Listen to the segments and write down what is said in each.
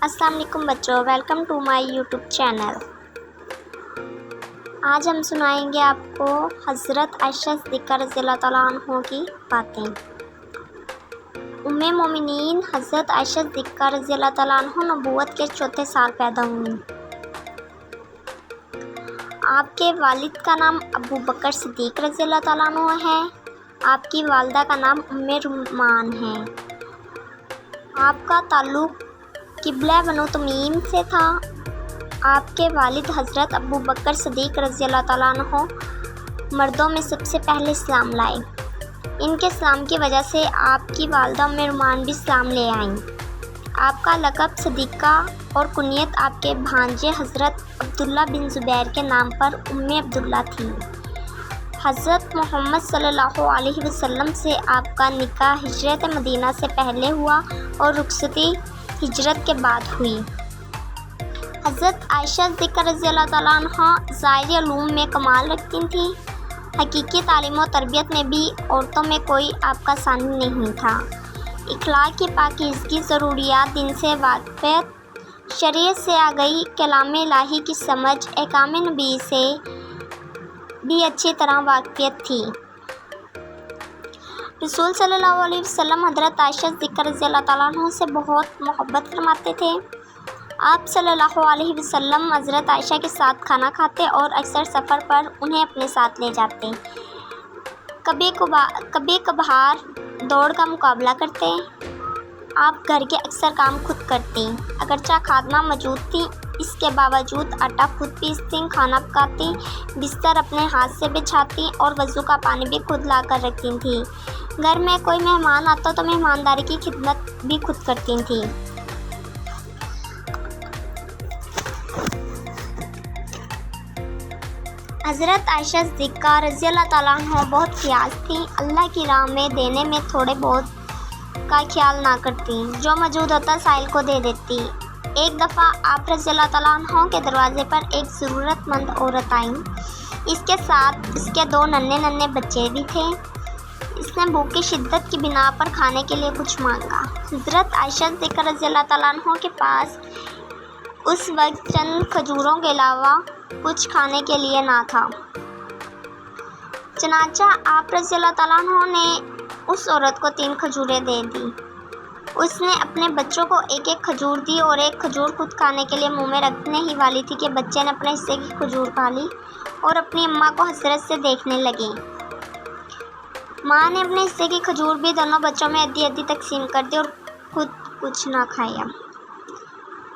السلام علیکم بچوں، welcome to my YouTube channel. آج ہم سنائیں گے آپ کو حضرت عائشہ صدیقہ رضی اللہ تعالیٰ عنہ کی باتیں۔ ام مومنین حضرت عائشہ صدیقہ رضی اللہ تعالیٰ عنہ نبوت کے چوتھے سال پیدا ہوئیں۔ آپ کے والد کا نام ابو بکر صدیق رضی اللہ تعالیٰ عنہ ہے۔ آپ کی والدہ کا نام ام رومان ہے۔ آپ کا تعلق قبلہ بنو تمیم سے تھا۔ آپ کے والد حضرت ابو بکر صدیق رضی اللہ تعالیٰ عنہ مردوں میں سب سے پہلے اسلام لائے۔ ان کے اسلام کی وجہ سے آپ کی والدہ ام رومان بھی اسلام لے آئیں۔ آپ کا لقب صدیقہ اور کنیت آپ کے بھانجے حضرت عبداللہ بن زبیر کے نام پر ام عبداللہ تھی۔ حضرت محمد صلی اللہ علیہ وسلم سے آپ کا نکاح ہجرت مدینہ سے پہلے ہوا اور رخصتی ہجرت کے بعد ہوئی۔ حضرت عائشہ صدیقہ رضی اللہ تعالیٰ عنہ ظاہری علوم میں کمال رکھتی تھیں۔ حقیقی تعلیم و تربیت میں بھی عورتوں میں کوئی آپ کا ثانی نہیں تھا۔ اخلاق کی پاکیزگی، ضروریات دین سے واقفیت، شریعت سے آگاہی، کلام الہی کی سمجھ، احکام نبی سے بھی اچھی طرح واقفیت تھی۔ رسول صلی اللہ علیہ وسلم حضرت عائشہ صدیقہ رضی اللہ تعالیٰ عنہ سے بہت محبت فرماتے تھے۔ آپ صلی اللہ علیہ وسلم حضرت عائشہ کے ساتھ کھانا کھاتے اور اکثر سفر پر انہیں اپنے ساتھ لے جاتے۔ کبھی کبھار دوڑ کا مقابلہ کرتے۔ آپ گھر کے اکثر کام خود کرتی، اگرچہ خادمہ موجود تھی، اس کے باوجود آٹا خود پیستی، کھانا پکاتی، بستر اپنے ہاتھ سے بچھاتی اور وضو کا پانی بھی خود لا کر رکھتی تھیں۔ گھر میں کوئی مہمان آتا تو مہمانداری کی خدمت بھی خود کرتی تھیں۔ حضرت عائشہ صدیقہ رضی اللہ تعالیٰ عنہ بہت فیاض تھیں۔ اللہ کی راہ میں دینے میں تھوڑے بہت کا خیال نہ کرتی، جو موجود ہوتا سائل کو دے دیتی۔ ایک دفعہ آپ رضی اللہ تعالیٰ عنہ کے دروازے پر ایک ضرورت مند عورت آئیں۔ اس کے ساتھ اس کے 2 ننھے بچے بھی تھے۔ اس نے بھوک کی شدت کی بنا پر کھانے کے لیے کچھ مانگا۔ حضرت عائشہ صدیقہ رضی اللہ تعالیٰ عنہ کے پاس اس وقت چند کھجوروں کے علاوہ کچھ کھانے کے لیے نہ تھا۔ چنانچہ آپ رضی اللہ تعالیٰ عنہ نے اس عورت کو 3 کھجوریں دے دیں۔ اس نے اپنے بچوں کو ایک کھجور دی اور ایک کھجور خود کھانے کے لیے منہ میں رکھنے ہی والی تھی کہ بچے نے اپنے حصے کی کھجور کھا لی اور اپنی اماں کو حسرت سے دیکھنے لگے۔ ماں نے اپنے حصے کی کھجور بھی دونوں بچوں میں آدھی تقسیم کر دی اور خود کچھ نہ کھایا۔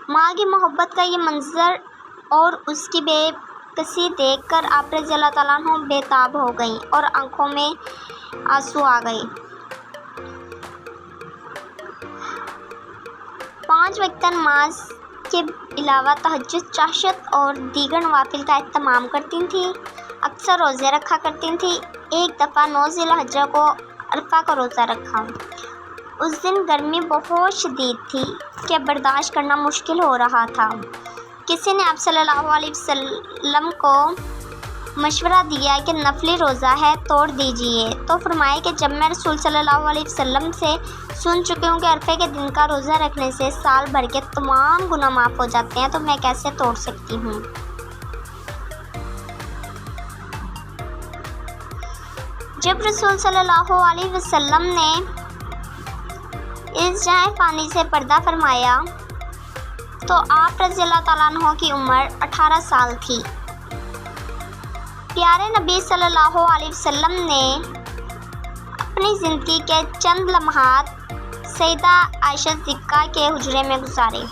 ماں کی محبت کا یہ منظر اور اس کی بے کسی دیکھ کر آپ رضی اللہ تعالیٰ عنہ بے تاب ہو گئیں اور آنکھوں میں آنسو آ گئے۔ 5 وقت نماز کے علاوہ تہجد، چاشت اور دیگر نوافل کا اہتمام کرتی تھیں۔ اکثر روزے رکھا کرتی تھیں۔ ایک دفعہ 9 ذی الحجہ کو عرفہ کا روزہ رکھا۔ اس دن گرمی بہت شدید تھی کہ برداشت کرنا مشکل ہو رہا تھا۔ کسی نے آپ صلی اللہ علیہ وسلم کو مشورہ دیا کہ نفلی روزہ ہے، توڑ دیجئے، تو فرمایا کہ جب میں رسول صلی اللہ علیہ وسلم سے سن چکی ہوں کہ عرفے کے دن کا روزہ رکھنے سے سال بھر کے تمام گناہ معاف ہو جاتے ہیں، تو میں کیسے توڑ سکتی ہوں۔ جب رسول صلی اللہ علیہ وسلم نے اس جائے فانی سے پردہ فرمایا تو آپ رضی اللہ تعالیٰ عنہ کی عمر 18 سال تھی۔ پیارے نبی صلی اللہ علیہ وسلم نے اپنی زندگی کے چند لمحات سیدہ عائشہ صدیقہ کے حجرے میں گزارے۔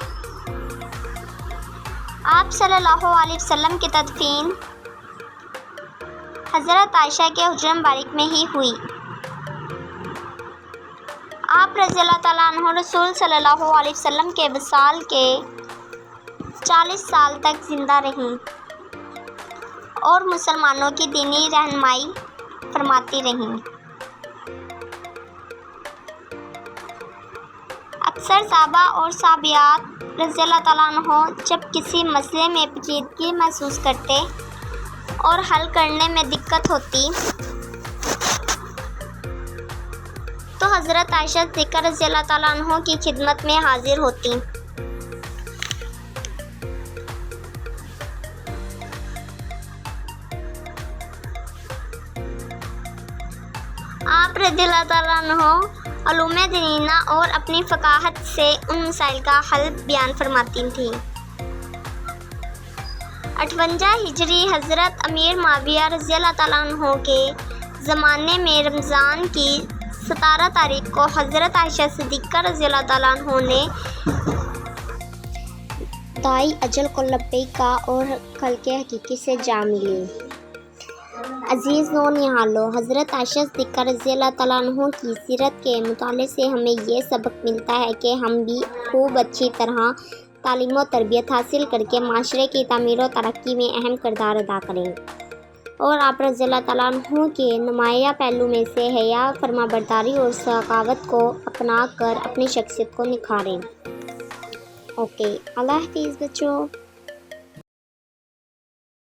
آپ صلی اللہ علیہ وسلم کی تدفین حضرت عائشہ کے حجرہ مبارک میں ہی ہوئی۔ آپ رضی اللہ تعالیٰ عنہ رسول صلی اللہ علیہ وسلم کے وصال کے 40 سال تک زندہ رہیں اور مسلمانوں کی دینی رہنمائی فرماتی رہیں۔ اکثر صحابہ اور صحابیات رضی اللہ تعالیٰ عنہ جب کسی مسئلے میں پیچیدگی محسوس کرتے اور حل کرنے میں دقت ہوتی تو حضرت عائشہ صدیقہ رضی اللہ تعالیٰ عنہ کی خدمت میں حاضر ہوتی۔ رضی اللہ تعالیٰ عنہ علوم دینہ اور اپنی فقاہت سے ان مسائل کا حل بیان فرماتی تھیں۔ 58 ہجری حضرت امیر معاویہ رضی اللہ تعالیٰ عنہ کے زمانے میں رمضان کی 17 تاریخ کو حضرت عائشہ صدیقہ رضی اللہ تعالیٰ عنہ نے دائی اجل کو لبیک کہا اور خلق حقیقی سے جا ملی۔ عزیز نونہالو، حضرت عائشہ صدیقہ رضی اللہ تعالیٰ عنہ کی سیرت کے مطالعے سے ہمیں یہ سبق ملتا ہے کہ ہم بھی خوب اچھی طرح تعلیم و تربیت حاصل کر کے معاشرے کی تعمیر و ترقی میں اہم کردار ادا کریں اور آپ رضی اللہ تعالیٰ عنہ کے نمایاں پہلو میں سے حیا، فرما برداری اور سخاوت کو اپنا کر اپنی شخصیت کو نکھاریں۔ اوکے، اللہ حافظ بچوں۔